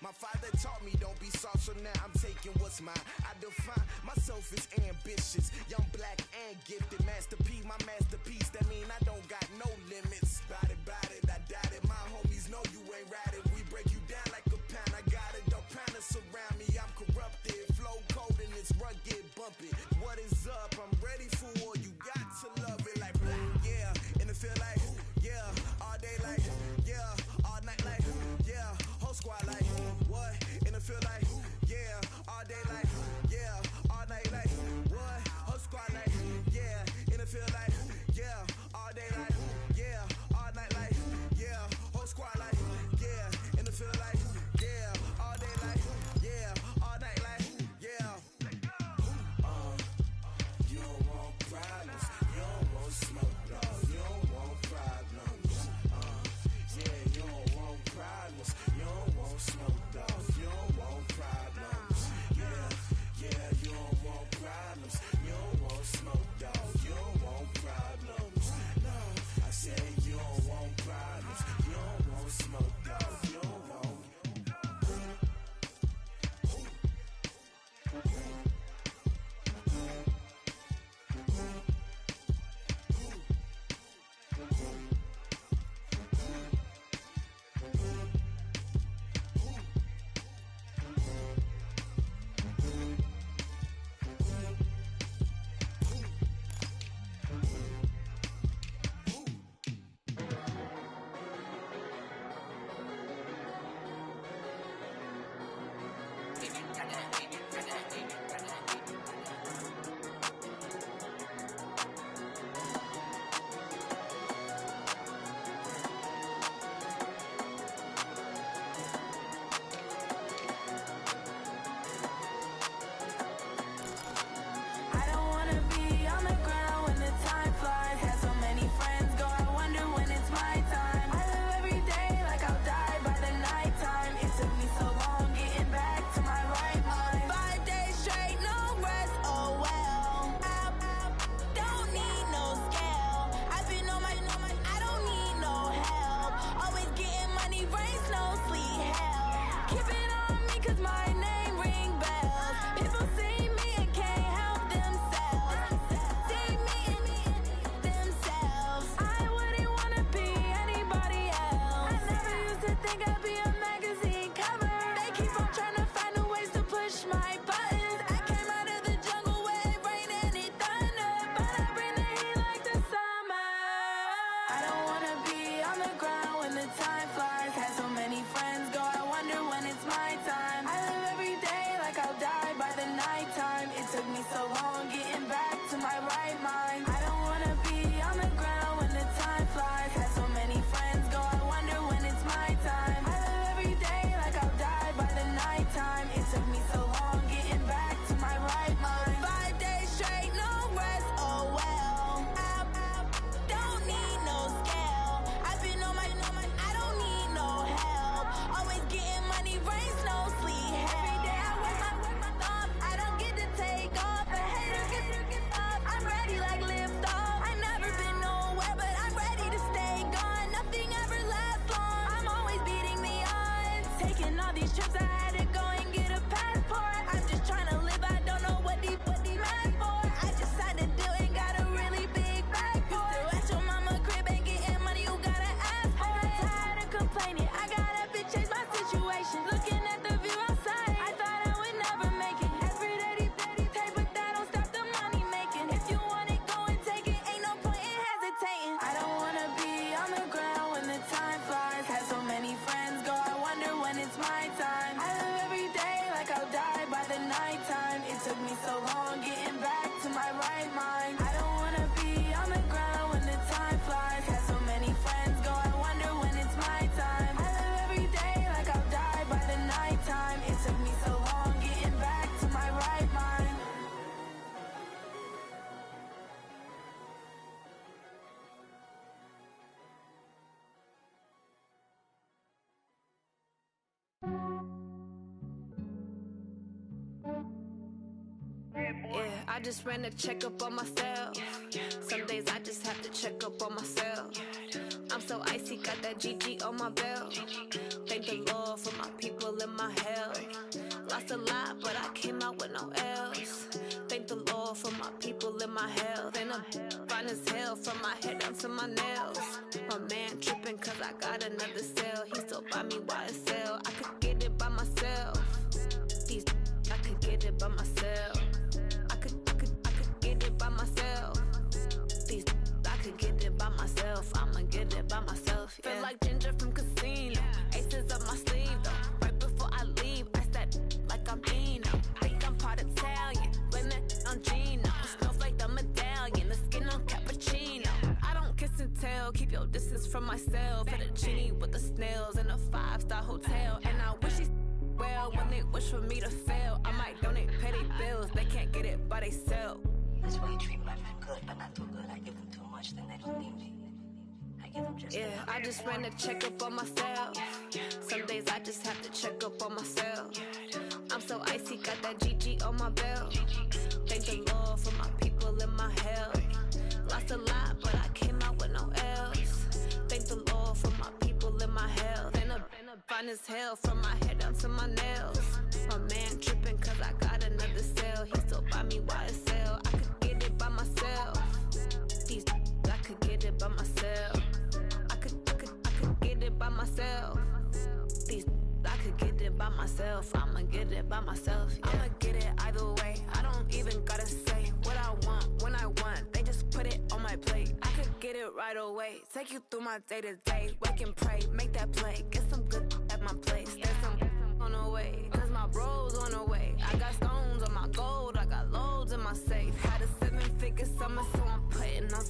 My father taught me don't be soft, so now I'm taking what's mine. I define myself as ambitious, young, black, and gifted. Master P, my masterpiece, that mean I don't got no limits. Bout it, I doubt it. My homies know you ain't ratted. We break you down like a pound. I got a dog pound to surround me. I'm corrupted, flow cold and it's rugged, bumpy. What is up? I'm ready for war. You got to love it like yeah, and it feel like yeah, all day like yeah, all night like yeah, whole squad like what? And it feel like yeah, all day like yeah, all night like what? Whole squad like yeah, and it feel like yeah, all day like yeah, all night like yeah, whole squad like yeah, and it feel like yeah, all day like yeah, all night like yeah. You don't want problems, you don't want smoke, no, you don't want problems. Yeah, you don't want problems, you don't want smoke, dog, you don't want problems. Yeah, you don't want problems, you don't want smoke, dog, you don't want problems. No, I said you don't want problems, you don't want smoke, dog, you don't want. Yeah, I just ran a checkup on myself. Some days I just have to check up on myself. I'm so icy, got that GG on my belt. Thank the Lord for my people in my head. Lost a lot, but I came out with no L's. Thank the Lord for my people in my health. And I'm fine as hell from my head down to my nails. My man tripping cause I got another cell. He still buy me YSL. I could get it by myself. These I could get it by myself. I could get it by myself. These I could get it by myself. I'ma get it by myself. Yeah. Feel like Ginger from Casino. Aces up my sleeve though. Right before I leave, I said like I'm Dino. Think I'm part Italian. Blame that on Gino. Snowflake the medallion. The skin on cappuccino. I don't kiss and tell. Keep your distance from myself. Fettuccine with the snails in a 5-star hotel. And I wish he's well when they wish for me to fail. I might donate petty bills. They can't get it by themselves. That's why you treat life good, but not too good. I give them too much, then they don't need me. I give them just enough. I just ran a checkup on myself. Some days I just have to check up on myself. I'm so icy, got that GG on my belt. Thank the Lord for my people in my health. Lost a lot, but I came out with no L's. Thank the Lord for my people in my health. And I'm fine as hell from my head down to my nails. My man tripping cause I got another cell. He still buy me YSL. I could get it by myself. These I could get it by myself. I could get it by myself. These I could get it by myself. I'ma get it by myself. Yeah. I'ma get it either way. I don't even gotta say what I want when I want. They just put it on my plate. I could get it right away. Take you through my day to day. Wake and pray, make that play. Get some good at my place. There's some on the way, cause my bro's on the way. I got stones on my gold. I got loads in my safe. Had a 7-figure summer, so I'm putting on.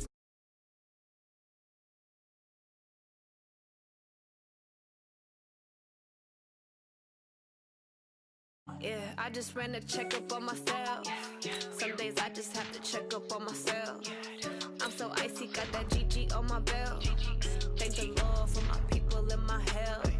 I just ran a checkup on myself. Some days I just have to check up on myself. I'm so icy, got that GG on my belt. Thank the Lord for my people in my health.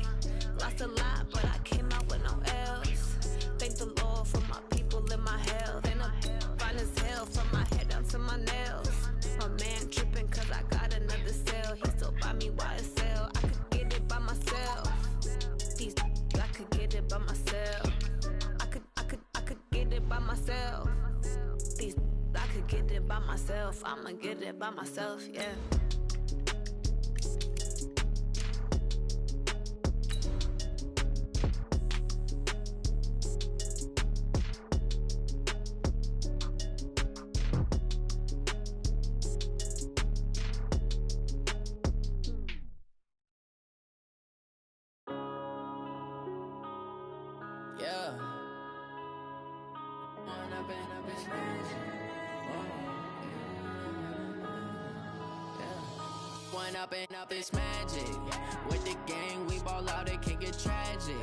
Lost a lot, but I came out with no L's. Thank the Lord for my people in my health. And I'm fine as hell from my head down to my nails. My man tripping cause I got another cell. He still buy me YSL. I could get it by myself. These I could get it by myself. I could get it by myself. These I could get it by myself. I'ma get it by myself, yeah. Up is magic. With the gang, we ball out, it can get tragic.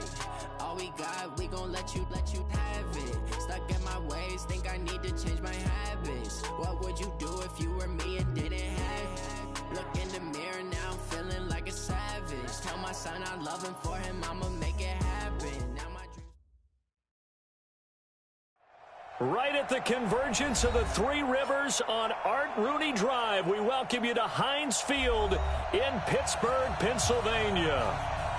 All we got, we gon' let you have it. Stuck in my ways, think I need to change my habits. What would you do if you were me and didn't have it? Look in the mirror now, I'm feeling like a savage. Tell my son I love him, for him I'ma make it happen. Now my dreams. Right at the convergence of the Three Rivers on Art Rooney Drive, we welcome you to Heinz Field in Pittsburgh, Pennsylvania.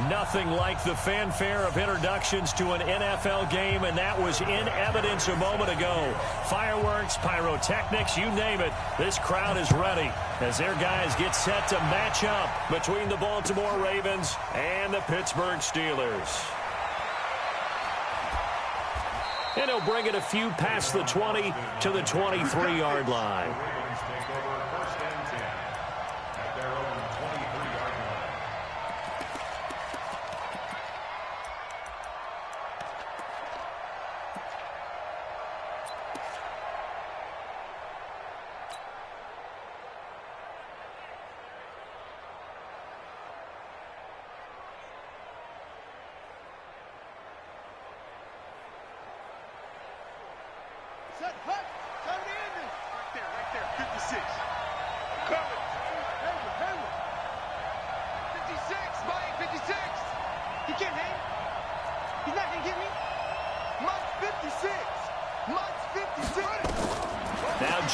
Nothing like the fanfare of introductions to an NFL game, and that was in evidence a moment ago. Fireworks, pyrotechnics, you name it. This crowd is ready as their guys get set to match up between the Baltimore Ravens and the Pittsburgh Steelers. And he'll bring it a few past the 20 to the 23-yard line.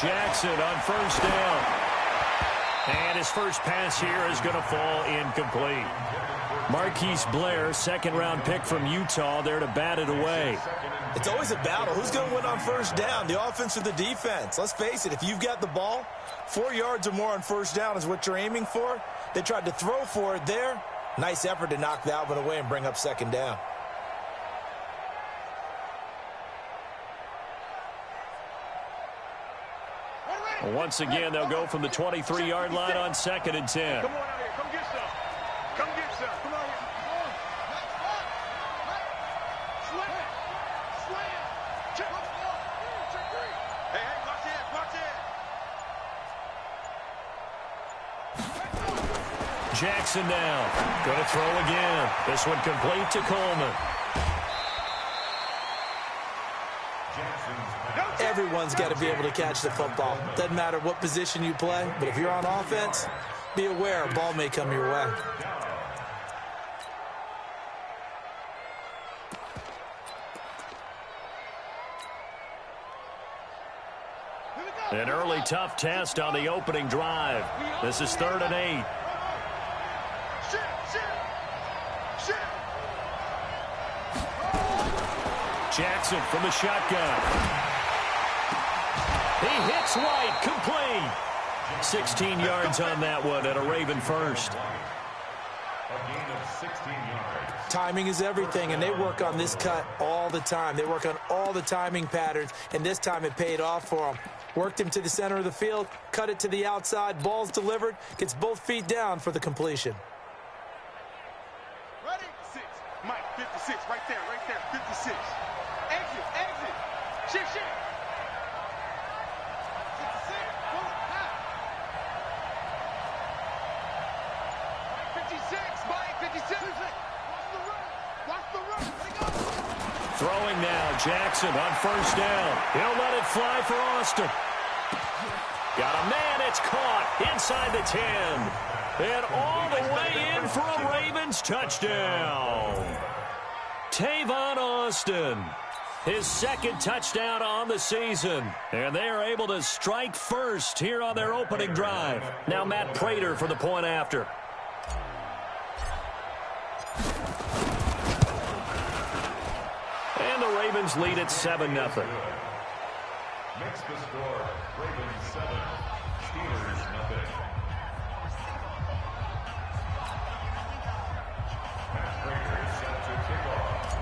Jackson on first down. And his first pass here is going to fall incomplete. Marquise Blair, second-round pick from Utah, there to bat it away. It's always a battle. Who's going to win on first down, the offense or the defense? Let's face it, if you've got the ball, 4 yards or more on first down is what you're aiming for. They tried to throw for it there. Nice effort to knock that one away and bring up second down. Once again, they'll go from the 23-yard line on 2nd and 10. Come on out here. Come get some. Come get some. Come on. Slam. Check. Check 3. Hey, watch it. Jackson now. Going to throw again. This one complete to Coleman. Everyone's got to be able to catch the football. Doesn't matter what position you play, but if you're on offense, be aware a ball may come your way. An early tough test on the opening drive. This is 3rd and 8. Jackson from the shotgun. He hits White, complete. 16 yards on that one and a Raven first. A gain of 16 yards. Timing is everything, and they work on this cut all the time. They work on all the timing patterns, and this time it paid off for them. Worked him to the center of the field, cut it to the outside, ball's delivered, gets both feet down for the completion. Ready? 6. Mike, 56, right there, 56. Exit. Shift. 56, Mike, 56. Watch the run. Throwing now, Jackson on first down. He'll let it fly for Austin. Got a man, it's caught inside the 10. And all the way in for a Ravens touchdown. Tavon Austin, his second touchdown on the season. And they are able to strike first here on their opening drive. Now Matt Prater for the point after. And the Ravens lead at 7-0. Makes the score, Ravens 7, Steelers 0. Matt Prater is set to kick off.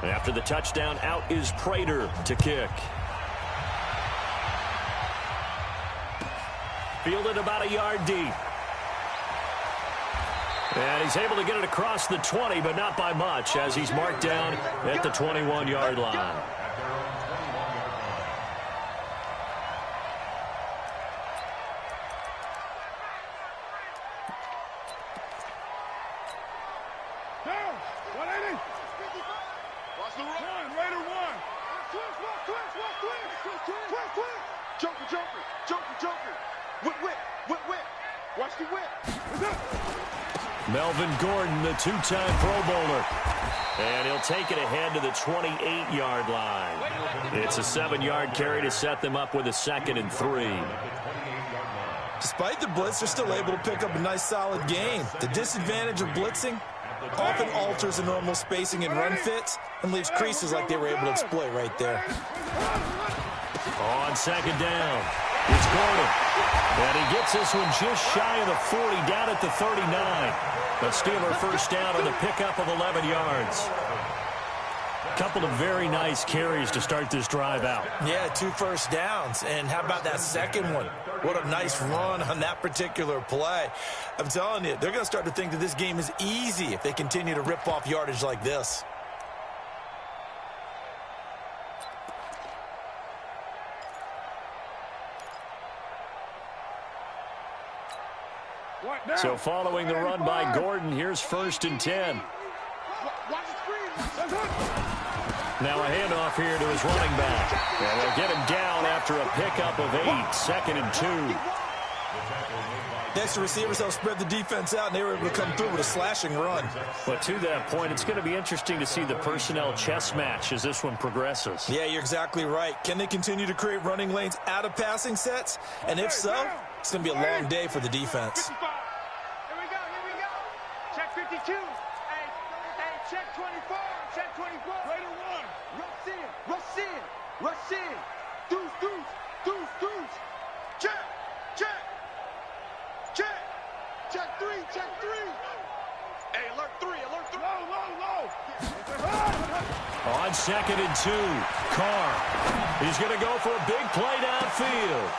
After the touchdown, out is Prater to kick. Fielded about a yard deep. And he's able to get it across the 20, but not by much, as he's marked down at the 21-yard line. Watch the whip. Melvin Gordon, the two-time Pro Bowler. And he'll take it ahead to the 28-yard line. It's a 7-yard carry to set them up with a 2nd and 3. Despite the blitz, they're still able to pick up a nice solid gain. The disadvantage of blitzing often alters the normal spacing and run fits and leaves creases like they were able to exploit right there. On 2nd down, it's Gordon. And he gets this one just shy of the 40, down at the 39. But Steeler first down on the pickup of 11 yards. Couple of very nice carries to start this drive out. Yeah, 2 first downs. And how about that second one? What a nice run on that particular play. I'm telling you, they're going to start to think that this game is easy if they continue to rip off yardage like this. So following the run by Gordon, here's 1st and 10. Now a handoff here to his running back. And they'll get him down after a pickup of 8, 2nd and 2. Next, the receivers help spread the defense out, and they were able to come through with a slashing run. But to that point, it's going to be interesting to see the personnel chess match as this one progresses. Yeah, you're exactly right. Can they continue to create running lanes out of passing sets? And if so, it's going to be a long day for the defense. 52. Hey, check 24. Check 24. Raider 1. Rush in. Rush in. Rush in. Deuce, deuce. Deuce, deuce. Check. Check. Check. Check 3. Check 3. Hey, alert 3. Alert 3. Low, low, low. On 2nd and 2, Carr. He's going to go for a big play downfield.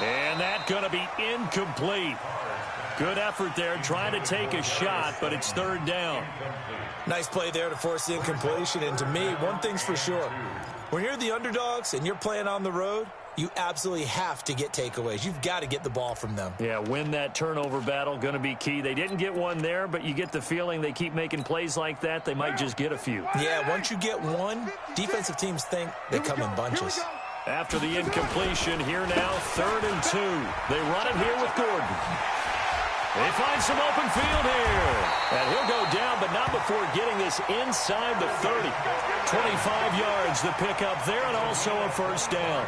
And that's going to be incomplete. Good effort there, trying to take a shot, but it's 3rd down. Nice play there to force the incompletion. And to me, one thing's for sure. When you're the underdogs and you're playing on the road, you absolutely have to get takeaways. You've got to get the ball from them. Yeah, win that turnover battle, going to be key. They didn't get one there, but you get the feeling they keep making plays like that, they might just get a few. Yeah, once you get one, defensive teams think they come in bunches. After the incompletion, here now, 3rd and 2. They run it here with Gordon. They find some open field here. And he'll go down, but not before getting this inside the 30. 25 yards the pickup there, and also a 1st down.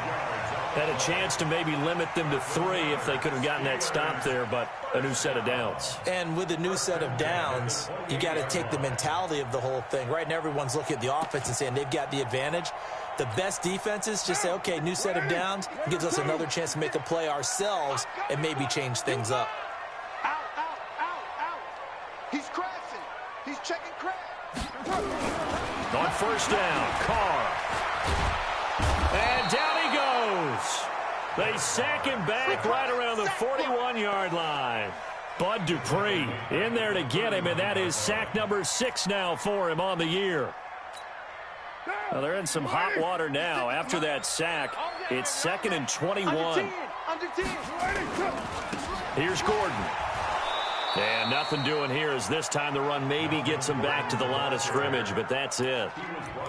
Had a chance to maybe limit them to 3 if they could have gotten that stop there, but a new set of downs. And with a new set of downs, you got to take the mentality of the whole thing. Right now, everyone's looking at the offense and saying they've got the advantage. The best defenses just say, okay, new set of downs, gives us another chance to make a play ourselves and maybe change things up. Out, out, out, out. He's crashing. He's checking crash. On 1st down, Carr. And down he goes. They sack him back right around the 41-yard line. Bud Dupree in there to get him, and that is sack number 6 now for him on the year. Well, they're in some hot water now. After that sack, it's 2nd and 21. Under 10. Here's Gordon. And nothing doing here as this time the run maybe gets him back to the line of scrimmage, but that's it.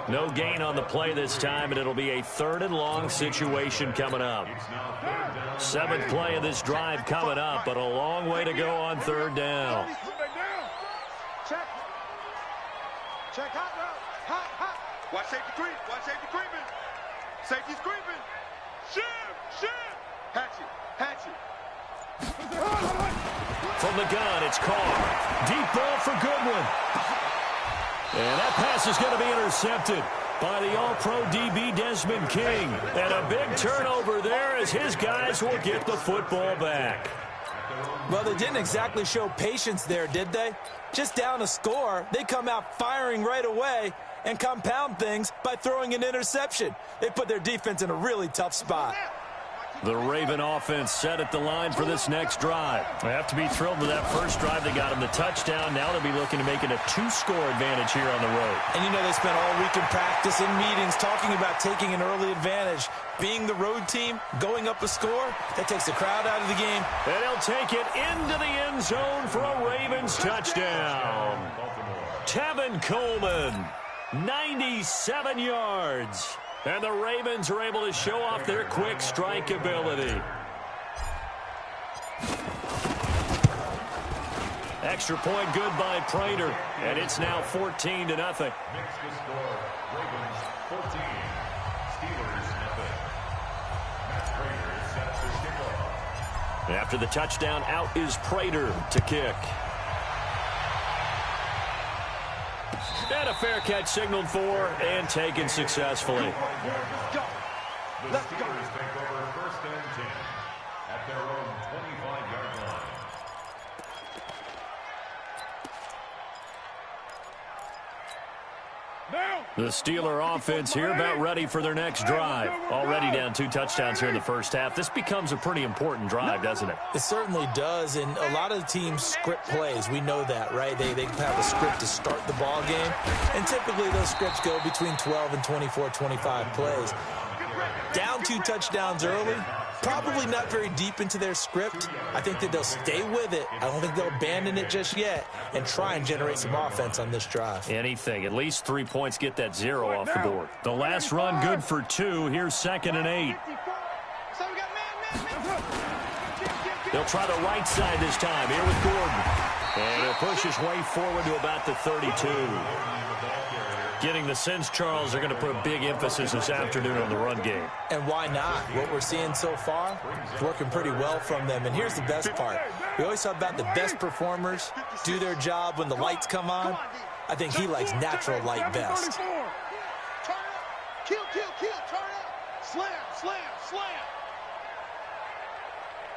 No gain on the play this time, and it'll be a 3rd and long situation coming up. 7th play of this drive coming up, but a long way to go on 3rd down. Check. Check hot route. Hot, hot. Watch safety creep. Watch safety creeping. Safety's creeping. Shift. Hatchet. From the gun, it's Carr. Deep ball for Goodwin. And that pass is going to be intercepted by the All-Pro DB Desmond King. And a big turnover there as his guys will get the football back. Well, they didn't exactly show patience there, did they? Just down a score, they come out firing right away and compound things by throwing an interception. They put their defense in a really tough spot. The Raven offense set at the line for this next drive. They have to be thrilled with that first drive. They got them the touchdown. Now they'll be looking to make it a 2-score advantage here on the road. And you know they spent all week in practice and meetings talking about taking an early advantage. Being the road team, going up a score, that takes the crowd out of the game. And he'll take it into the end zone for a Ravens touchdown. Tevin Coleman, 97 yards. And the Ravens are able to show off their quick strike ability. Extra point good by Prater. And it's now 14-0. Next to score, Ravens 14, Steelers nothing. Matt Prater sets the kickoff. After the touchdown, out is Prater to kick. And a fair catch signaled for and taken successfully. The Steelers take over 1st and 10 at their own 25-yard line. The Steeler offense here about ready for their next drive. Already down 2 touchdowns here in the first half. This becomes a pretty important drive, doesn't it? It certainly does, and a lot of teams script plays. We know that, right? They have a script to start the ball game, and typically those scripts go between 12 and 24, 25 plays. Down 2 touchdowns early, probably not very deep into their script. I think that they'll stay with it. I don't think they'll abandon it just yet and try and generate some offense on this drive. Anything. At least 3 points, get that 0 off the board. The last run good for 2. Here's 2nd and 8. They'll try the right side this time. Here with Gordon. And he'll push his way forward to about the 32. Getting the sense, Charles, they're going to put a big emphasis this afternoon on the run game. And why not? What we're seeing so far is working pretty well from them. And here's the best part. We always talk about the best performers do their job when the lights come on. I think he likes natural light best. Turn up. Kill, kill, kill. Turn up. Slam, slam, slam.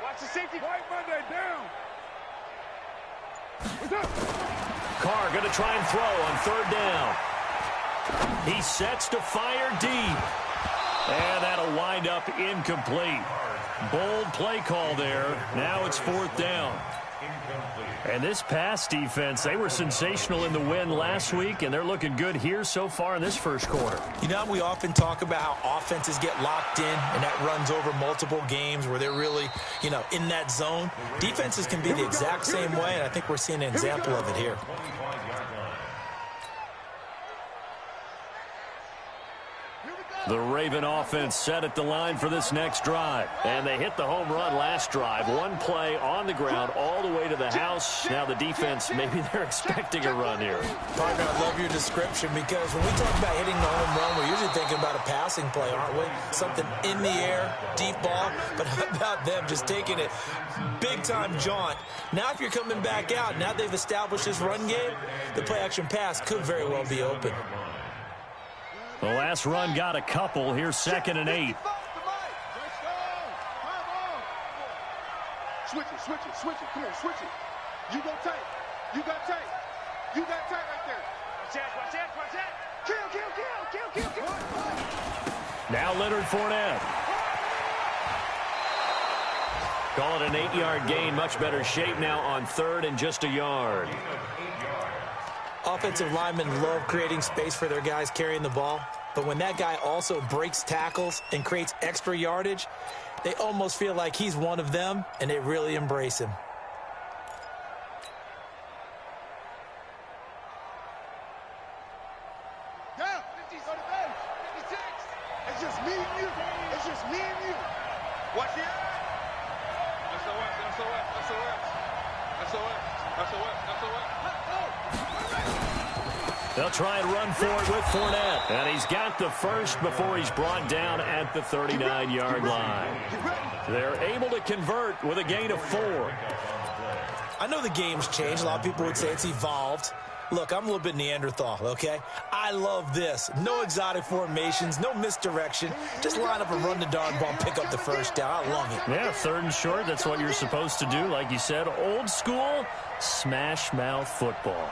Watch the safety. White Monday down. Carr going to try and throw on third down. He sets to fire deep. And that'll wind up incomplete. Bold play call there. Now it's fourth down. And this pass defense, they were sensational in the win last week, and they're looking good here so far in this first quarter. You know, we often talk about how offenses get locked in, and that runs over multiple games where they're really, in that zone. Defenses can be the exact same way, and I think we're seeing an example of it here. The Raven offense set at the line for this next drive. And they hit the home run last drive. One play on the ground all the way to the house. Now the defense, maybe they're expecting a run here. Partner, I love your description because when we talk about hitting the home run, we're usually thinking about a passing play, aren't we? Something in the air, deep ball. But how about them just taking it big-time jaunt? Now if you're coming back out, now they've established this run game, the play-action pass could very well be open. The last run got a couple. Here's 2nd and 8. Switch it, switch it, switch it. Come on, switch it. You go tight. You got tight. You got tight right there. Watch that, watch that. Kill, kill, kill, kill, kill. Now Leonard Fournette. Call it an 8-yard gain. Much better shape now on 3rd and just a yard. Offensive linemen love creating space for their guys carrying the ball, but when that guy also breaks tackles and creates extra yardage, they almost feel like he's one of them, and they really embrace him. Down, 50, 56. It's just me and you. It's just me and you. Watch it. They'll try and run for it with Fournette. And he's got the first before he's brought down at the 39-yard line. They're able to convert with a gain of 4. I know the game's changed. A lot of people would say it's evolved. Look, I'm a little bit Neanderthal, okay? I love this. No exotic formations, no misdirection. Just line up and run the darn ball and pick up the first down. I love it. Yeah, 3rd and short, that's what you're supposed to do. Like you said, old school, smash mouth football.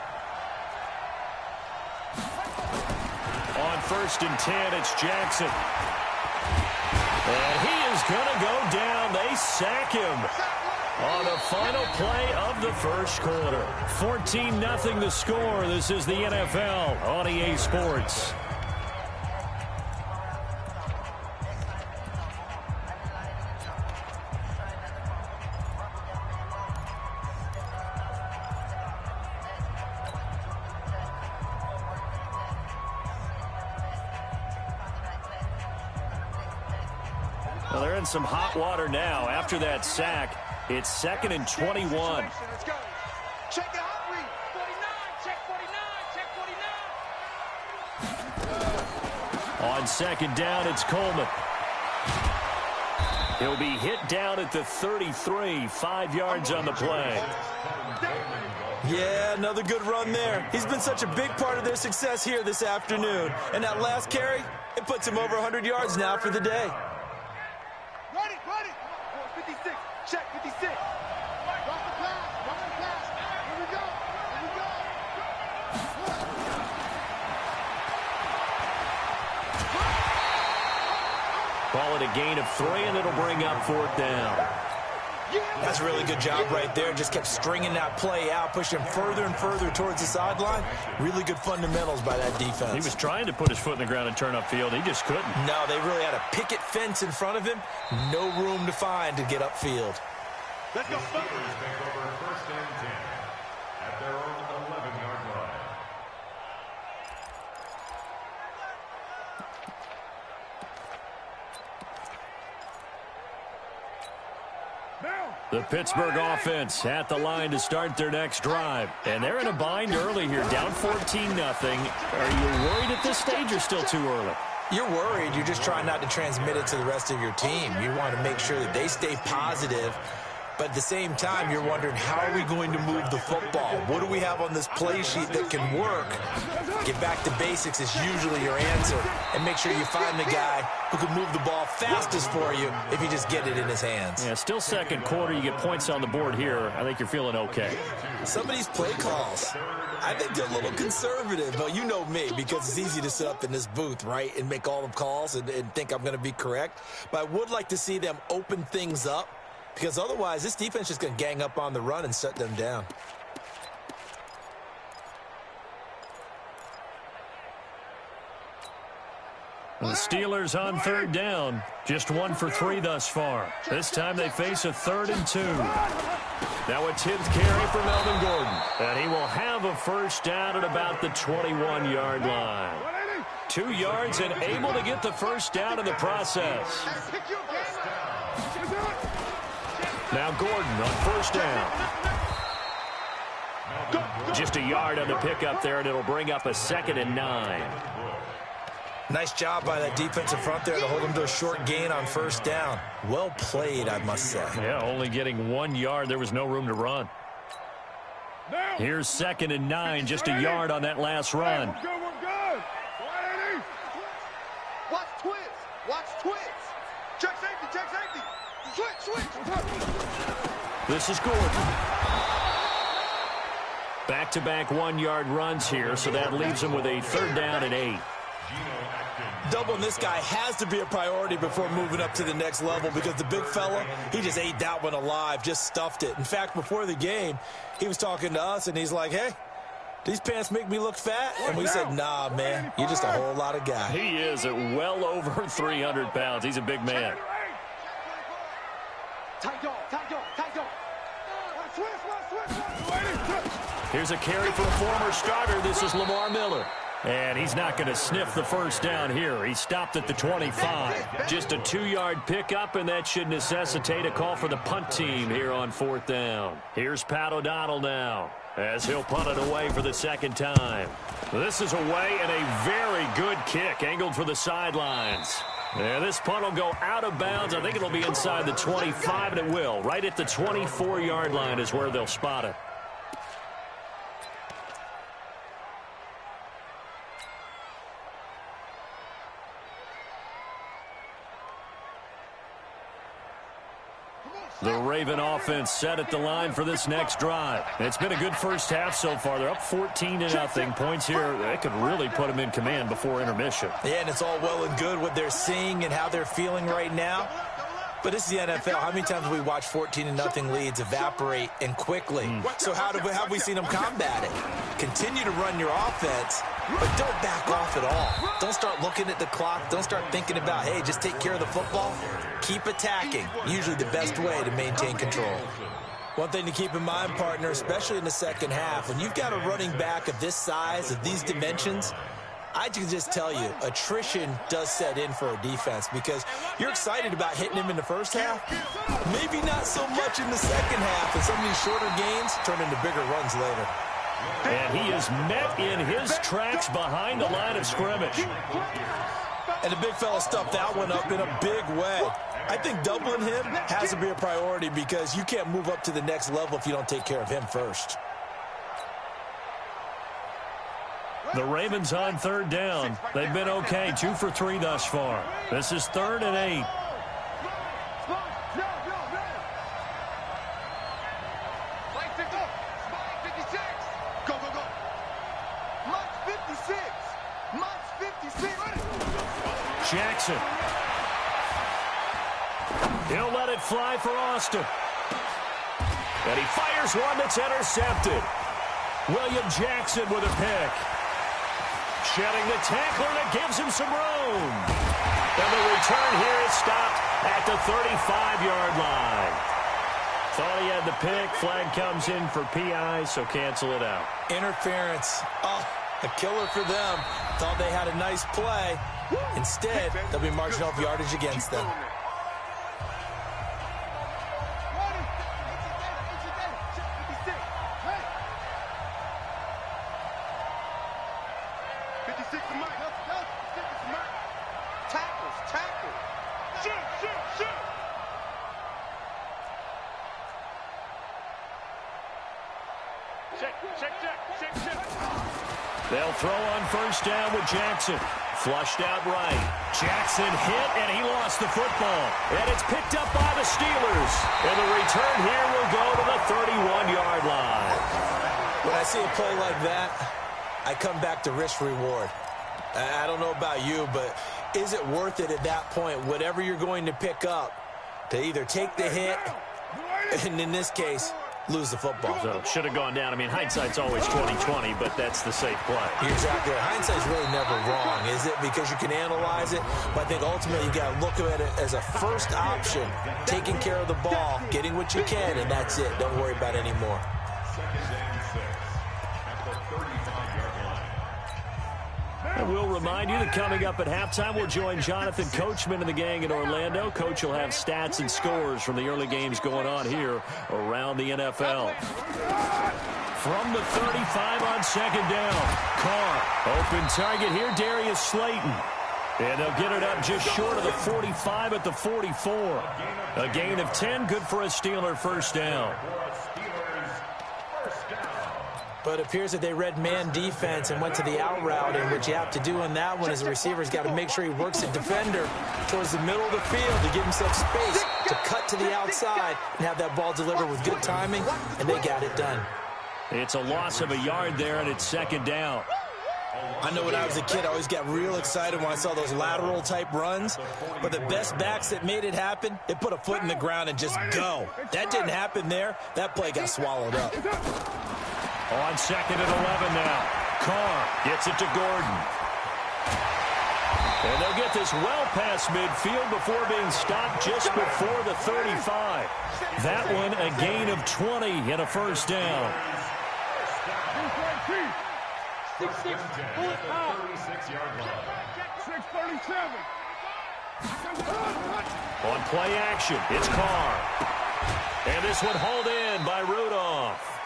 On 1st and 10, it's Jackson. And he is going to go down. They sack him on the final play of the first quarter. 14-0 the score. This is the NFL on EA Sports. Well, they're in some hot water now. After that sack, it's 2nd and 21. Let's go. Check the hot read. 49, check 49. On 2nd down, it's Coleman. He'll be hit down at the 33, 5 yards on the play. Yeah, another good run there. He's been such a big part of their success here this afternoon. And that last carry, it puts him over 100 yards now for the day. Run it, run it. 56, check 56. Drop the pass. Here we go. Call it a gain of 3, and it'll bring up 4th down. That's a really good job right there. Just kept stringing that play out, pushing him further and further towards the sideline. Really good fundamentals by that defense. He was trying to put his foot in the ground and turn upfield. He just couldn't. No, they really had a picket fence in front of him. No room to find to get upfield. Let's go. Take over 1st and 10 at their own 11-yard line. Now. The Pittsburgh offense at the line to start their next drive. And they're in a bind early here, down 14-0. Are you worried at this stage or still too early? You're worried. You're just trying not to transmit it to the rest of your team. You want to make sure that they stay positive. But at the same time, you're wondering, how are we going to move the football? What do we have on this play sheet that can work? Get back to basics is usually your answer. And make sure you find the guy who can move the ball fastest for you if you just get it in his hands. Yeah, still second quarter. You get points on the board here. I think you're feeling okay. Some of these play calls, I think they're a little conservative. But you know me, because it's easy to sit up in this booth, right, and make all the calls and think I'm going to be correct. But I would like to see them open things up, because otherwise this defense is just going to gang up on the run and shut them down. The Steelers on third down. Just 1 for 3 thus far. This time they face a 3rd and 2. Now a 10th carry for Melvin Gordon. And he will have a first down at about the 21-yard line. 2 yards and able to get the first down in the process. Now Gordon on first down. Just a yard on the pickup there, and it'll bring up a 2nd and 9. Nice job by that defensive front there to hold him to a short gain on first down. Well played, I must say. Yeah, only getting 1 yard. There was no room to run. Here's 2nd and 9, just a yard on that last run. We're good. Watch twist. Watch twist. Check safety. Switch. This is Gordon. Back-to-back 1-yard runs here, so that leaves him with a 3rd down and 8. Doubling this guy has to be a priority before moving up to the next level, because the big fella, he just ate that one alive, just stuffed it. In fact, before the game, he was talking to us, and he's like, hey, these pants make me look fat? And we said, nah, man, you're just a whole lot of guy. He is at well over 300 pounds. He's a big man. Tight dog. Here's a carry for a former starter. This is Lamar Miller. And he's not going to sniff the first down here. He stopped at the 25. Just a 2-yard pickup, and that should necessitate a call for the punt team here on 4th down. Here's Pat O'Donnell now, as he'll punt it away for the 2nd time. This is away, and a very good kick angled for the sidelines. Yeah, this punt will go out of bounds. I think it'll be inside the 25, and it will. Right at the 24-yard line is where they'll spot it. The Raven offense set at the line for this next drive. It's been a good first half so far. They're up 14-0. Points here, they could really put them in command before intermission. Yeah, and it's all well and good what they're seeing and how they're feeling right now. But this is the NFL. How many times have we watched 14-0 leads evaporate and quickly? So how have we seen them combat it? Continue to run your offense, but don't back off at all. Don't start looking at the clock. Don't start thinking about, hey, just take care of the football. Keep attacking. Usually the best way to maintain control. One thing to keep in mind, partner, especially in the second half, when you've got a running back of this size, of these dimensions, I can just tell you, attrition does set in for a defense, because you're excited about hitting him in the first half. Maybe not so much in the second half, and some of these shorter gains turn into bigger runs later. And he is met in his tracks behind the line of scrimmage. And the big fella stuffed that one up in a big way. I think doubling him has to be a priority, because you can't move up to the next level if you don't take care of him first. The Ravens on 3rd down. They've been okay, 2 for 3 thus far. This is 3rd and 8. Jackson. He'll let it fly for Austin. And he fires one that's intercepted. William Jackson with a pick. Shedding the tackler that gives him some room. And the return here is stopped at the 35-yard line. Thought he had the pick. Flag comes in for PI, so cancel it out. Interference. Oh, a killer for them. Thought they had a nice play. Instead, they'll be marching off yardage against them. Stick to Mike. Stick to Mike. Tackles. Shoot. Check. They'll throw on first down with Jackson. Flushed out right. Jackson hit, and he lost the football. And it's picked up by the Steelers. And the return here will go to the 31-yard line. When I see a play like that, I come back to risk-reward. I don't know about you, but is it worth it at that point, whatever you're going to pick up, to either take the hit, and in this case, lose the football? So should have gone down. I mean, hindsight's always 20/20, but that's the safe play. You're exactly right. Hindsight's really never wrong, is it? Because you can analyze it, but I think ultimately you got to look at it as a first option, taking care of the ball, getting what you can, and that's it. Don't worry about it anymore. And we'll remind you that coming up at halftime, we'll join Jonathan Coachman and the gang in Orlando. Coach will have stats and scores from the early games going on here around the NFL. From the 35 on second down, Carr, open target here, Darius Slayton. And they'll get it up just short of the 45 at the 44. A gain of 10, good for a Steeler first down. But it appears that they read man defense and went to the out route, and what you have to do on that one is the receiver's got to make sure he works the defender towards the middle of the field to give himself space to cut to the outside and have that ball delivered with good timing, and they got it done. It's a loss of a yard there, and it's second down. I know when I was a kid, I always got real excited when I saw those lateral-type runs, but the best backs that made it happen, they put a foot in the ground and just go. That didn't happen there. That play got swallowed up. On second and 11 now. Carr gets it to Gordon. And they'll get this well past midfield before being stopped just before the 35. That one a gain of 20 and a first down. 36-yard line. 637. On play action, it's Carr. And this one hauled in by Rudolph.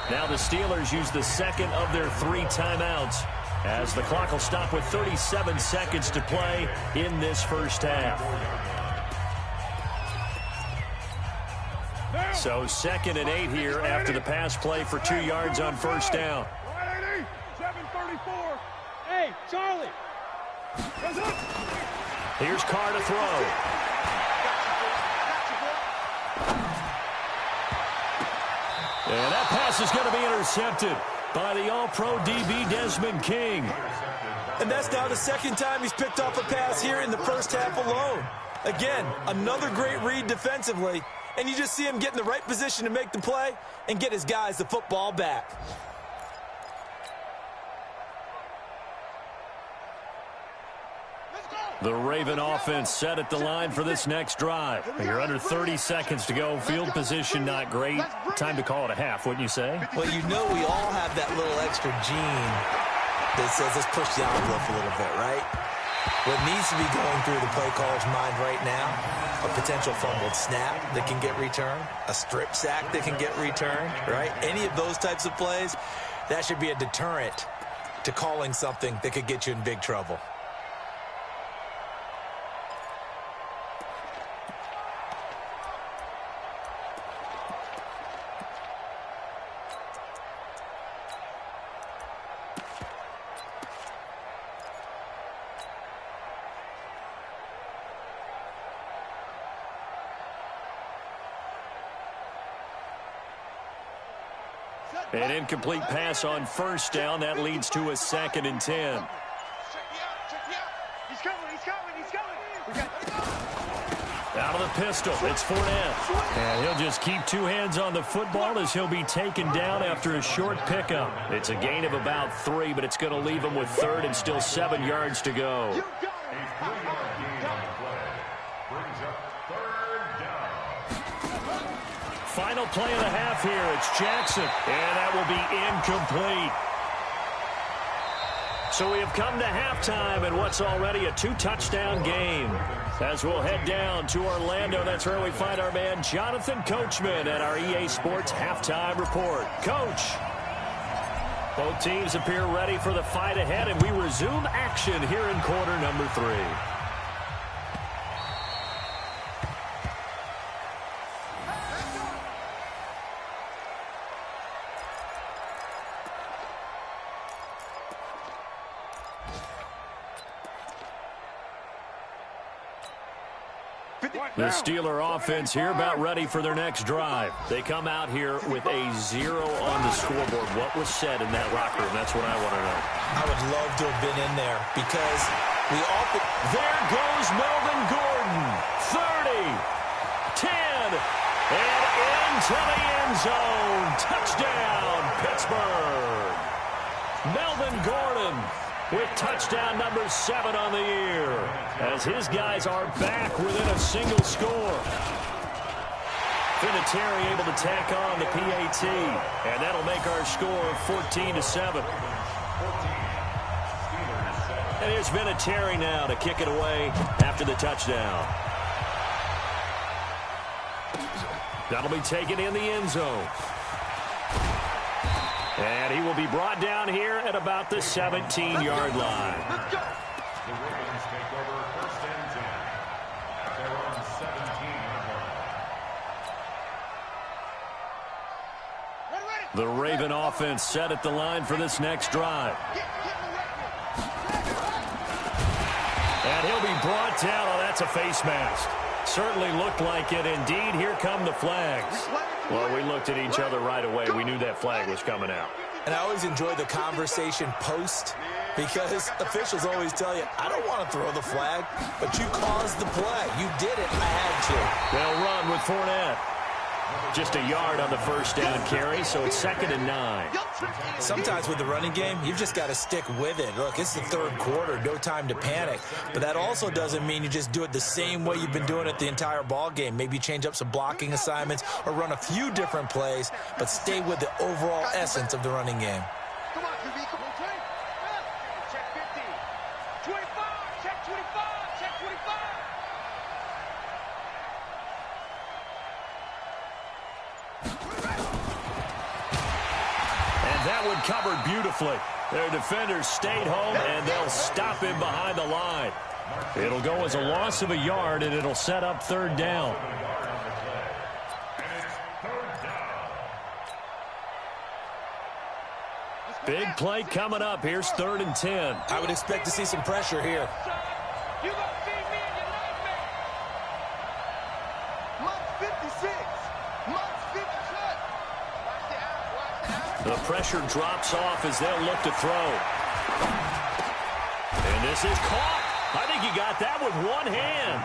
Now the Steelers use the second of their 3 timeouts as the clock will stop with 37 seconds to play in this first half. So 2nd and 8 here after the pass play for 2 yards on first down. 734. Hey, Charlie. Here's Carr to throw. And that pass is going to be intercepted by the All-Pro DB Desmond King. And that's now the second time he's picked off a pass here in the first half alone. Again, another great read defensively, and you just see him get in the right position to make the play and get his guys the football back. The Raven offense set at the line for this next drive. You're under 30 seconds to go. Field position not great. Time to call it a half, wouldn't you say? Well, you know we all have that little extra gene that says let's push the envelope a little bit, right? What needs to be going through the play caller's mind right now, a potential fumbled snap that can get returned, a strip sack that can get returned, right? Any of those types of plays, that should be a deterrent to calling something that could get you in big trouble. An incomplete pass on first down. That leads to a 2nd and 10. He's coming. Out of the pistol, it's Fournette. And he'll just keep 2 hands on the football as he'll be taken down after a short pickup. It's a gain of about 3, but it's going to leave him with 3rd and still 7 yards to go. Final play of the half here. It's Jackson, and that will be incomplete. So we have come to halftime in what's already a 2-touchdown game. As we'll head down to Orlando, that's where we find our man Jonathan Coachman at our EA Sports Halftime Report. Coach. Both teams appear ready for the fight ahead, and we resume action here in quarter number 3. The Steeler offense here about ready for their next drive. They come out here with a 0 on the scoreboard. What was said in that locker room? That's what I want to know. I would love to have been in there because we often... There goes Melvin Gordon. 30, 10, and into the end zone. Touchdown, Pittsburgh. Melvin Gordon with touchdown number 7 on the year, as his guys are back within a single score. Vinatieri able to tack on the PAT, and that'll make our score 14-7. And here's Vinatieri now to kick it away after the touchdown. That'll be taken in the end zone. And he will be brought down here at about the 17-yard line. The Ravens take over first and 10 at their own 17-yard line. The Raven offense set at the line for this next drive. And he'll be brought down. Oh, that's a face mask. Certainly looked like it. Indeed, here come the flags. Well, we looked at each other right away. We knew that flag was coming out. And I always enjoy the conversation post because officials always tell you, I don't want to throw the flag, but you caused the play. You did it. I had to. They'll run with Fournette. Just a yard on the first down carry, so it's 2nd and 9. Sometimes with the running game, you've just got to stick with it. Look, it's the third quarter, no time to panic. But that also doesn't mean you just do it the same way you've been doing it the entire ball game. Maybe change up some blocking assignments or run a few different plays, but stay with the overall essence of the running game. Come on, QB, come on, check 50. 25, check 25, check 25. That one covered beautifully. Their defenders stayed home, and they'll stop him behind the line. It'll go as a loss of a yard, and it'll set up 3rd down. Big play coming up. Here's 3rd and 10. I would expect to see some pressure here. You gonna feed me in your nightmare. Month 56. Month 57. The pressure drops off as they'll look to throw. And this is caught. I think he got that with one hand.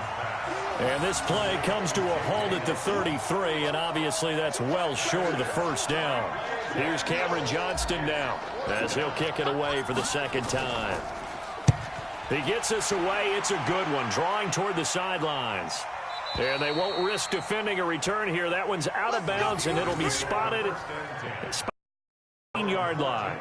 And this play comes to a halt at the 33, and obviously that's well short of the first down. Here's Cameron Johnston now as he'll kick it away for the 2nd time. He gets us away. It's a good one, drawing toward the sidelines. And they won't risk defending a return here. That one's out of bounds, and it'll be spotted at the 15-yard line.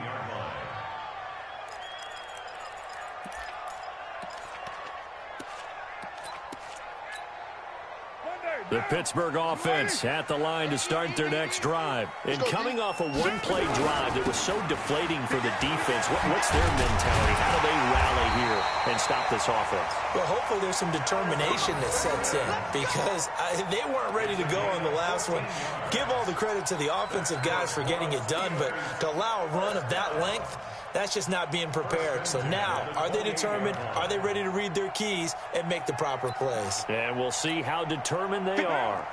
The Pittsburgh offense at the line to start their next drive. And coming off a one-play drive that was so deflating for the defense, what's their mentality? How do they rally here and stop this offense? Well, hopefully there's some determination that sets in because they weren't ready to go on the last one. Give all the credit to the offensive guys for getting it done, but to allow a run of that length, that's just not being prepared. So now, are they determined? Are they ready to read their keys and make the proper plays? And we'll see how determined they are.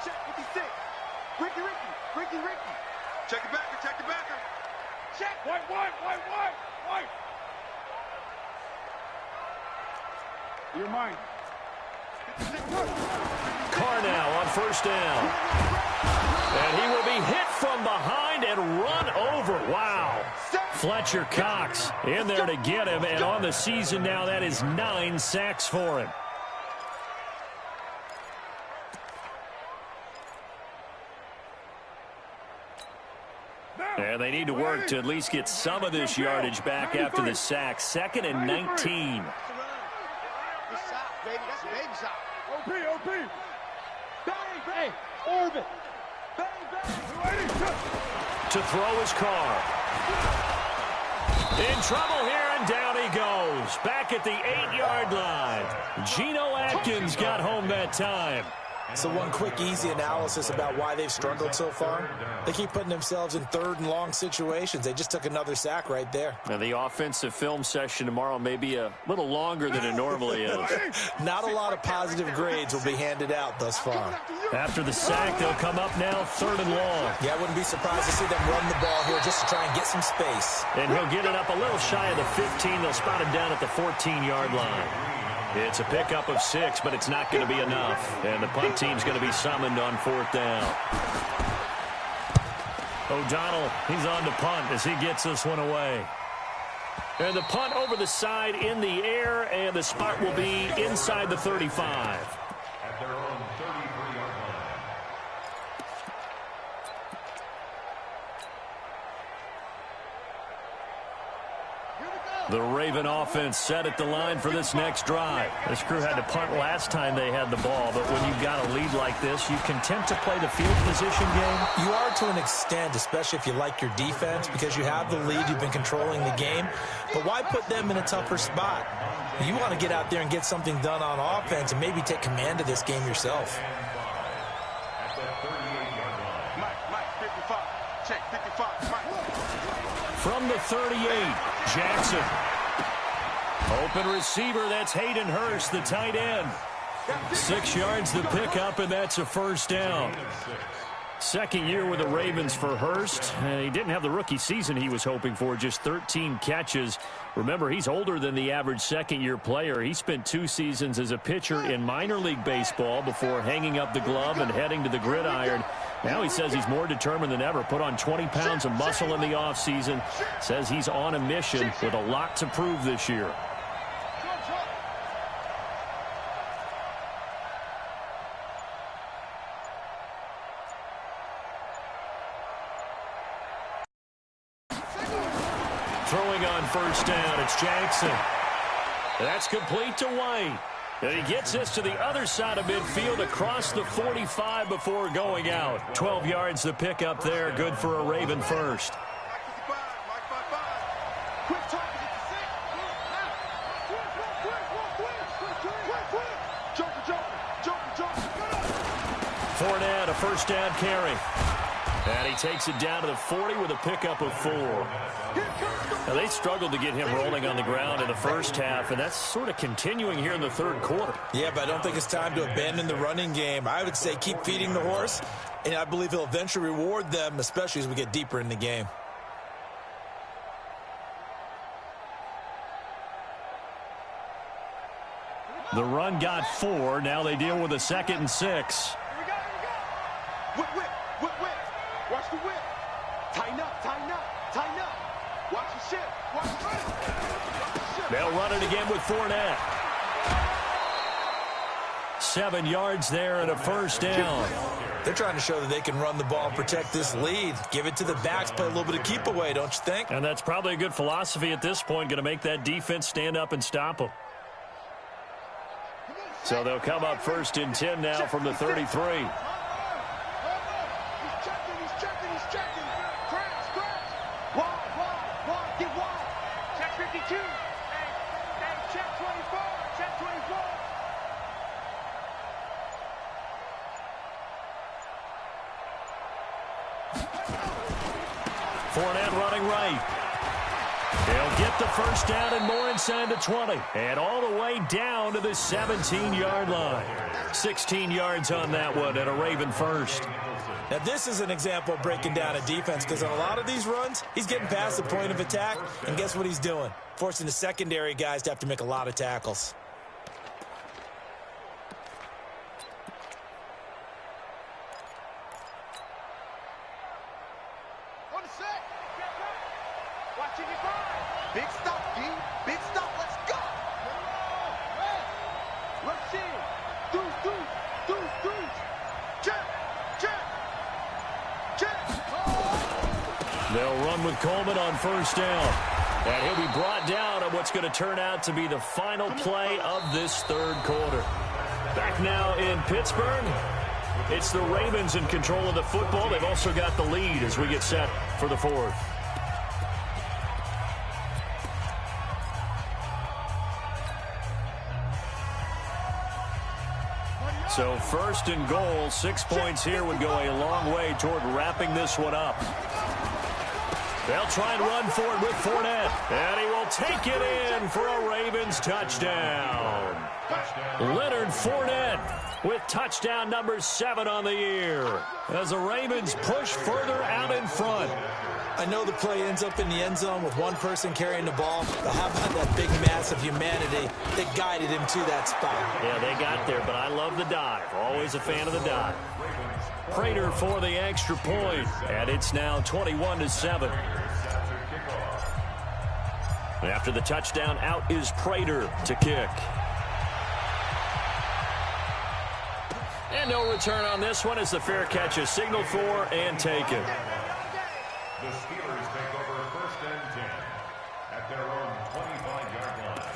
Check 56. Ricky. Check the backer. Check. White. You're mine. Carr now on first down. And he will be hit from behind and run over. Wow. Fletcher Cox in there to get him. And on the season now, that is 9 sacks for him. And they need to work to at least get some of this yardage back after the sack. 2nd and 19. Baby, that's a baby shot. OP. Bang. Orbit. Bang. To throw is Carr. In trouble here, and down he goes. Back at the 8-yard line. Geno Atkins got home that time. So one quick, easy analysis about why they've struggled so far. They keep putting themselves in third and long situations. They just took another sack right there. Now, the offensive film session tomorrow may be a little longer than it normally is. Not a lot of positive grades will be handed out thus far. After the sack, they'll come up now third and long. Yeah, I wouldn't be surprised to see them run the ball here just to try and get some space. And he'll get it up a little shy of the 15. They'll spot him down at the 14-yard line. It's a pickup of 6, but it's not going to be enough. And the punt team's going to be summoned on 4th down. O'Donnell, he's on to punt as he gets this one away. And the punt over the side in the air, and the spot will be inside the 35. At their own 33-yard line. The Raven offense set at the line for this next drive. This crew had to punt last time they had the ball, but when you've got a lead like this, you content to play the field position game? You are to an extent, especially if you like your defense, because you have the lead, you've been controlling the game. But why put them in a tougher spot? You want to get out there and get something done on offense and maybe take command of this game yourself. At the 38-yard line. Mike, 55. Check, 55. Mike. From the 38, Jackson. Open receiver, that's Hayden Hurst, the tight end. 6 yards the pickup, and that's a first down. Second year with the Ravens for Hurst. He didn't have the rookie season he was hoping for, just 13 catches. Remember, he's older than the average second-year player. He spent 2 seasons as a pitcher in minor league baseball before hanging up the glove and heading to the gridiron. Now he says he's more determined than ever. Put on 20 pounds of muscle in the offseason. Says he's on a mission with a lot to prove this year. Throwing on first down, it's Jackson. That's complete to White. And he gets this to the other side of midfield across the 45 before going out. 12 yards the pickup there. Good for a Raven first. Fournette, a first down carry. And he takes it down to the 40 with a pickup of 4. Now, they struggled to get him rolling on the ground in the first half, and that's sort of continuing here in the third quarter. Yeah, but I don't think it's time to abandon the running game. I would say keep feeding the horse, and I believe he'll eventually reward them, especially as we get deeper in the game. The run got 4. Now they deal with a 2nd and 6. Whip. Watch the whip. Tighten up. Watch the shit. They'll run it again with Fournette. 7 yards there and a first down. They're trying to show that they can run the ball and protect this lead. Give it to the backs, play a little bit of keep away, don't you think? And that's probably a good philosophy at this point, going to make that defense stand up and stop them. So they'll come up 1st and 10 now from the 33. Fournette running right. They'll get the first down and more inside the 20. And all the way down to the 17-yard line. 16 yards on that one and a Raven first. Now, this is an example of breaking down a defense because on a lot of these runs, he's getting past the point of attack, and guess what he's doing? Forcing the secondary guys to have to make a lot of tackles. Big stop, D. Big stop. Let's go. Rush in. Deuce. Check. They'll run with Coleman on first down. And he'll be brought down on what's going to turn out to be the final play of this third quarter. Back now in Pittsburgh. It's the Ravens in control of the football. They've also got the lead as we get set for the fourth. So first and goal, 6 points here would go a long way toward wrapping this one up. They'll try and run for it with Fournette. And he will take it in for a Ravens touchdown. Leonard Fournette with touchdown number 7 on the year as the Ravens push further out in front. I know the play ends up in the end zone with one person carrying the ball, but how about that big mass of humanity that guided him to that spot? Yeah, they got there, but I love the dive. Always a fan of the dive. Prater for the extra point, and it's now 21-7. After the touchdown, out is Prater to kick. And no return on this one as the fair catch is signaled for and taken. The Steelers take over first and 10 at their own 25-yard line.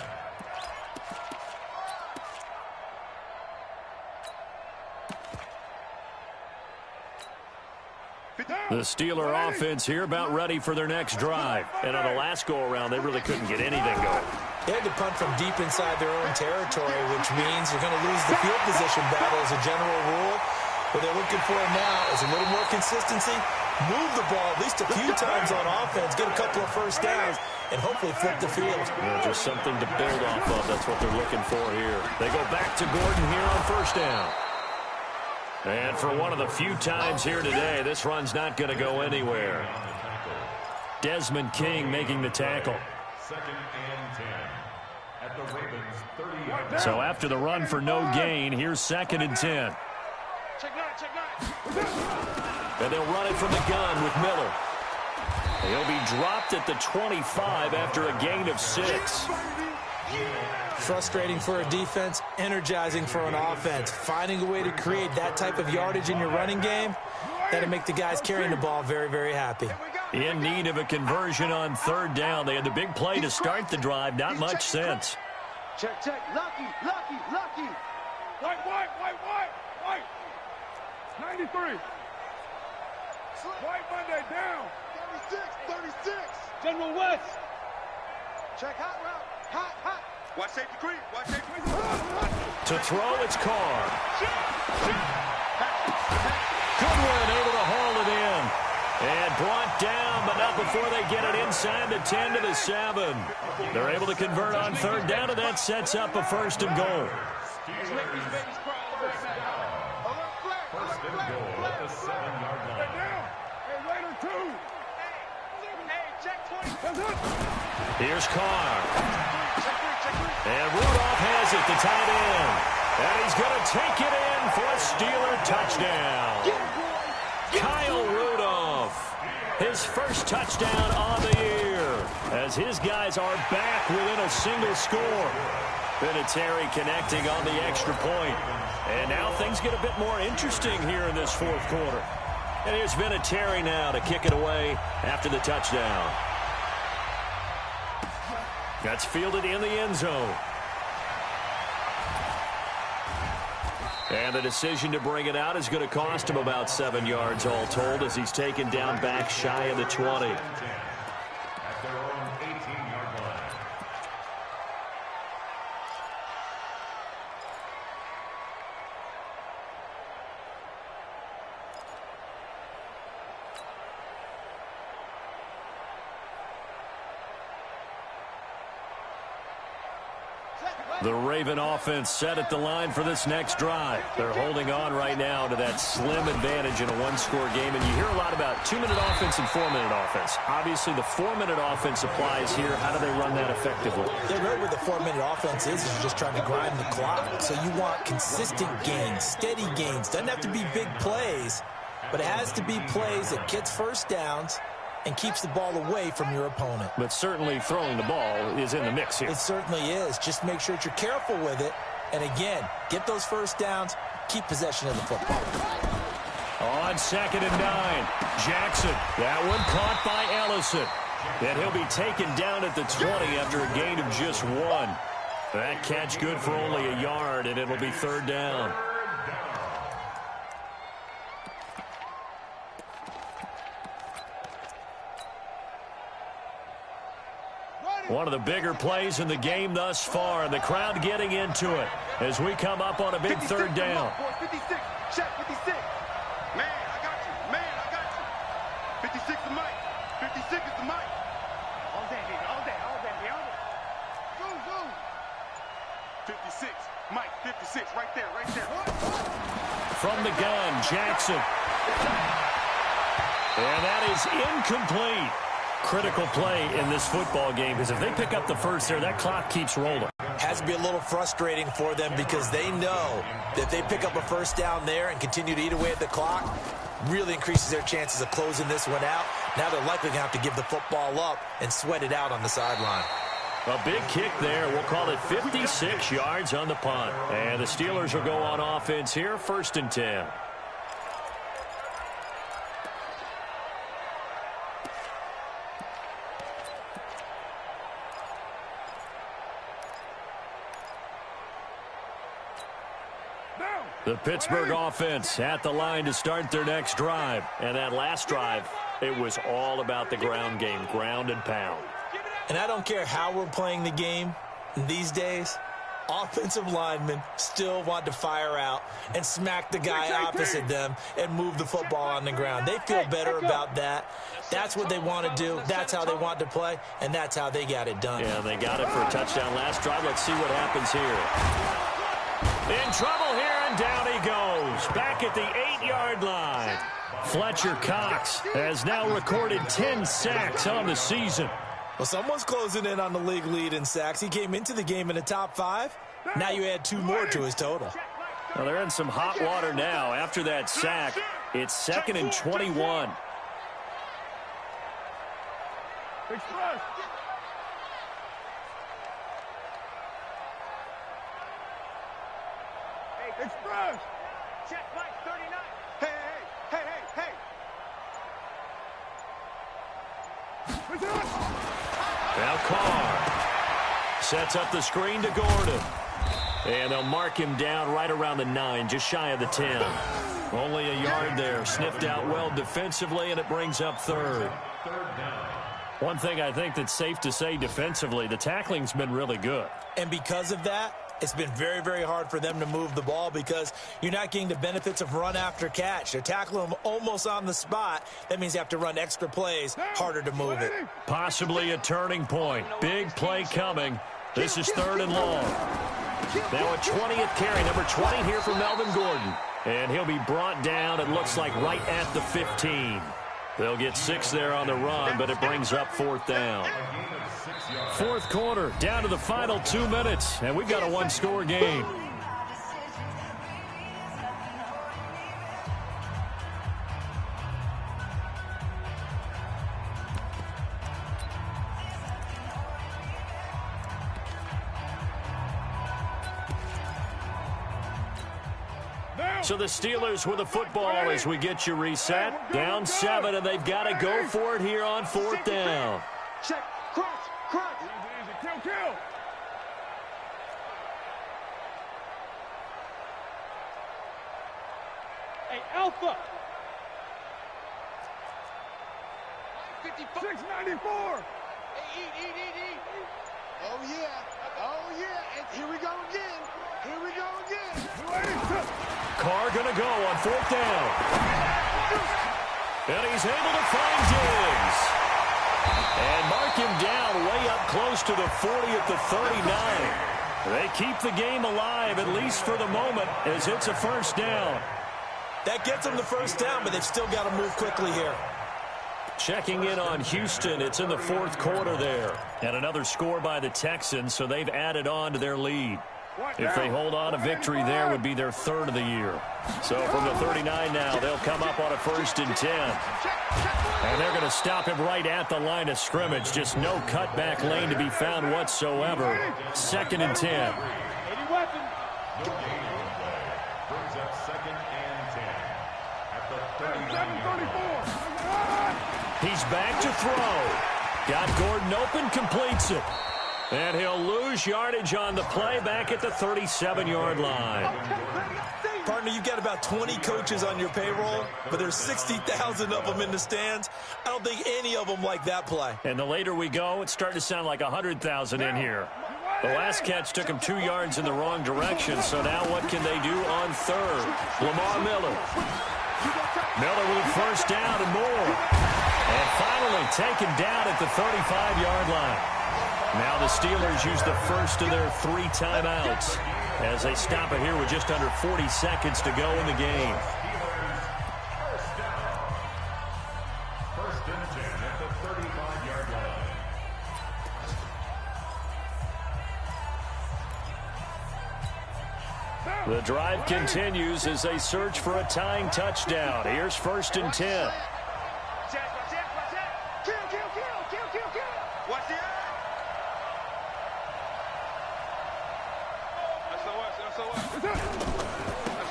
The Steeler offense here about ready for their next drive. And on the last go-around, they really couldn't get anything going. They had to punt from deep inside their own territory, which means you're going to lose the field position battle as a general rule. What they're looking for now is a little more consistency, move the ball at least a few times on offense, get a couple of first downs, and hopefully flip the field. Yeah, just something to build off of. That's what they're looking for here. They go back to Gordon here on first down. And for one of the few times here today, this run's not going to go anywhere. Desmond King making the tackle. Second and 10 at the Ravens 30-yard. So after the run for no gain, here's second and 10. Check nine. And they'll run it from the gun with Miller. He'll be dropped at the 25 after a gain of 6. Frustrating for a defense, energizing for an offense. Finding a way to create that type of yardage in your running game, that'll make the guys carrying the ball very, very happy. In need of a conversion on third down. They had the big play to start the drive. Not much sense. Check. Lucky. White. 93. White Monday down. 36. General West. Check hot route. Hot. Watch safety creep. To throw, it's Carr. Goodwin able to haul it in. And brought down, but not before they get it inside the 10 to the 7. They're able to convert on third down, and that sets up a first and goal. First and goal at the 7-yard line. Here's Carr. And Rudolph has it, the tight end. And he's going to take it in for a Steeler touchdown. Kyle Rudolph, his first touchdown on the year, as his guys are back within a single score. Vinatieri connecting on the extra point. And now things get a bit more interesting here in this fourth quarter. And here's Vinatieri now to kick it away after the touchdown. That's fielded in the end zone. And the decision to bring it out is going to cost him about 7 yards all told as he's taken down back shy of the 20. At their own 18-yard line. The Raven offense set at the line for this next drive. They're holding on right now to that slim advantage in a one-score game. And you hear a lot about 2-minute offense and 4-minute offense. Obviously, the 4-minute offense applies here. How do they run that effectively? Yeah, really what the 4-minute offense is you're just trying to grind the clock. So you want consistent gains, steady gains. Doesn't have to be big plays, but it has to be plays that gets first downs and keeps the ball away from your opponent. But certainly throwing the ball is in the mix here. It certainly is. Just make sure that you're careful with it. And again, get those first downs, keep possession of the football. On second and 9, Jackson. That one caught by Ellison. And he'll be taken down at the 20 after a gain of just 1. That catch good for only a yard, and it'll be third down. One of the bigger plays in the game thus far, and the crowd getting into it as we come up on a big third down. 56, check 56. Man, I got you. Man, I got you. 56 is Mike. 56 is the Mike. All day, baby. All day, all day. Go, go. 56, Mike, 56, right there, right there. From the gun, Jackson. And that is incomplete. Critical play in this football game, because if they pick up the first there, that clock keeps rolling. Has to be a little frustrating for them because they know that if they pick up a first down there and continue to eat away at the clock, really increases their chances of closing this one out. Now they're likely going to have to give the football up and sweat it out on the sideline. A big kick there. We'll call it 56 yards on the punt. And the Steelers will go on offense here, 1st and 10. The Pittsburgh offense at the line to start their next drive. And that last drive, it was all about the ground game, ground and pound. And I don't care how we're playing the game these days, offensive linemen still want to fire out and smack the guy opposite them and move the football on the ground. They feel better about that. That's what they want to do. That's how they want to play, and that's how they got it done. Yeah, they got it for a touchdown last drive. Let's see what happens here. In trouble here, and down he goes. Back at the 8-yard line. Fletcher Cox has now recorded 10 sacks on the season. Well, someone's closing in on the league lead in sacks. He came into the game in the top 5. Now you add 2 more to his total. Well, they're in some hot water now. After that sack, it's 2nd and 21. Express. Express. Check Mike 39. Hey, hey, hey, hey, hey. Now Carr sets up the screen to Gordon. And they'll mark him down right around the 9, just shy of the 10. Only a yard there. Sniffed out well defensively, and it brings up 3rd. One thing I think that's safe to say defensively, the tackling's been really good. And because of that, it's been very, very hard for them to move the ball because you're not getting the benefits of run after catch. They're tackling them almost on the spot. That means you have to run extra plays, harder to move it. Possibly a turning point. Big play coming. This is 3rd and long. Now a 20th carry, number 20 here for Melvin Gordon. And he'll be brought down, it looks like, right at the 15. They'll get 6 there on the run, but it brings up 4th down. 4th quarter, down to the final 2 minutes, and we've got a 1-score game. So the Steelers with the football as we get you reset. Down 7, and they've got to go for it here on 4th down. Check. Crunch. Crunch. Easy. Kill. Hey, Alpha. 694. Hey, eat. Oh, yeah. And here we go again. Carr going to go on 4th down. And he's able to find Diggs. And mark him down way up close to the 40 at the 39. They keep the game alive, at least for the moment, as it's a 1st down. That gets them the 1st down, but they've still got to move quickly here. Checking in on Houston. It's in the 4th quarter there. And another score by the Texans, so they've added on to their lead. If they hold on to victory there, would be their 3rd of the year. So from the 39 now, they'll come up on a 1st and 10. And they're going to stop him right at the line of scrimmage. Just no cutback lane to be found whatsoever. 2nd and 10. Brings up 2nd and 10 at the 39-yard line. He's back to throw. Got Gordon open, completes it. And he'll lose yardage on the play back at the 37-yard line. Partner, you've got about 20 coaches on your payroll, but there's 60,000 of them in the stands. I don't think any of them like that play. And the later we go, it's starting to sound like 100,000 in here. The last catch took him 2 yards in the wrong direction, so now what can they do on third? Lamar Miller. Miller with first down and more. And finally taken down at the 35-yard line. Now the Steelers use the first of their 3 timeouts as they stop it here with just under 40 seconds to go in the game. First and 10 at the 35-yard line. The drive continues as they search for a tying touchdown. Here's first and 10.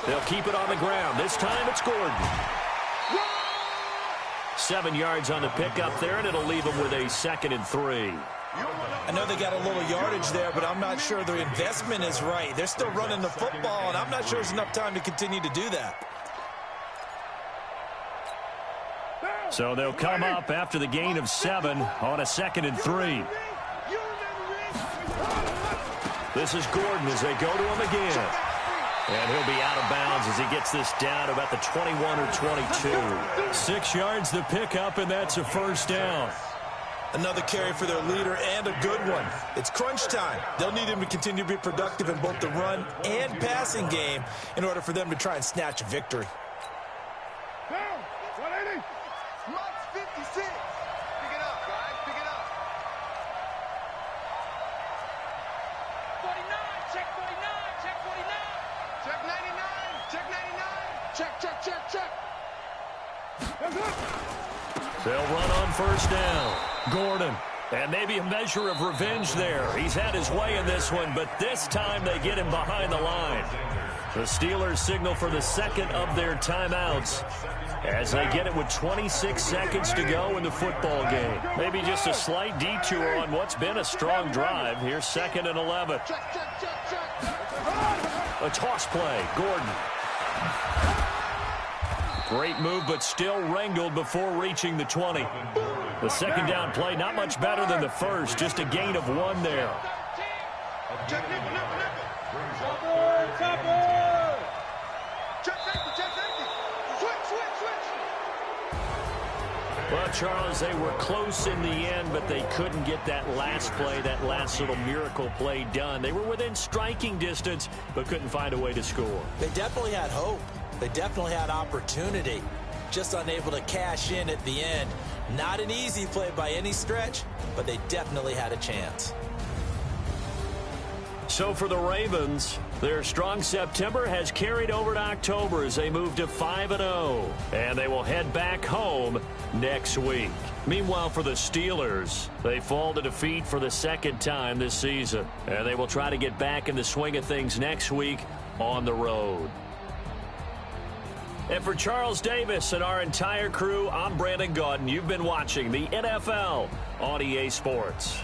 They'll keep it on the ground. This time it's Gordon. 7 yards on the pickup there, and it'll leave them with a 2nd and 3. I know they got a little yardage there, but I'm not sure their investment is right. They're still running the football, and I'm not sure there's enough time to continue to do that. So they'll come up after the gain of 7 on a 2nd and 3. This is Gordon as they go to him again. And he'll be out of bounds as he gets this down about the 21 or 22. 6 yards the pickup, and that's a first down. Another carry for their leader and a good one. It's crunch time. They'll need him to continue to be productive in both the run and passing game in order for them to try and snatch a victory. Down, 180. Max 56. Pick it up, guys. Pick it up. 49. Check 49. Check 49. Check 99. Check 99. Check, check, check, check. They'll run on first down. Gordon. And maybe a measure of revenge there. He's had his way in this one, but this time they get him behind the line. The Steelers signal for the 2nd of their timeouts as they get it with 26 seconds to go in the football game. Maybe just a slight detour on what's been a strong drive. Here's 2nd and 11. A toss play. Gordon. Great move, but still wrangled before reaching the 20. The 2nd down play, not much better than the first, just a gain of 1 there. Well, Charles, they were close in the end, but they couldn't get that last play, that last little miracle play done. They were within striking distance, but couldn't find a way to score. They definitely had hope. They definitely had opportunity. Just unable to cash in at the end. Not an easy play by any stretch, but they definitely had a chance. So for the Ravens, their strong September has carried over to October as they move to 5-0. And they will head back home next week. Meanwhile, for the Steelers, they fall to defeat for the 2nd time this season. And they will try to get back in the swing of things next week on the road. And for Charles Davis and our entire crew, I'm Brandon Gaudin. You've been watching the NFL on EA Sports.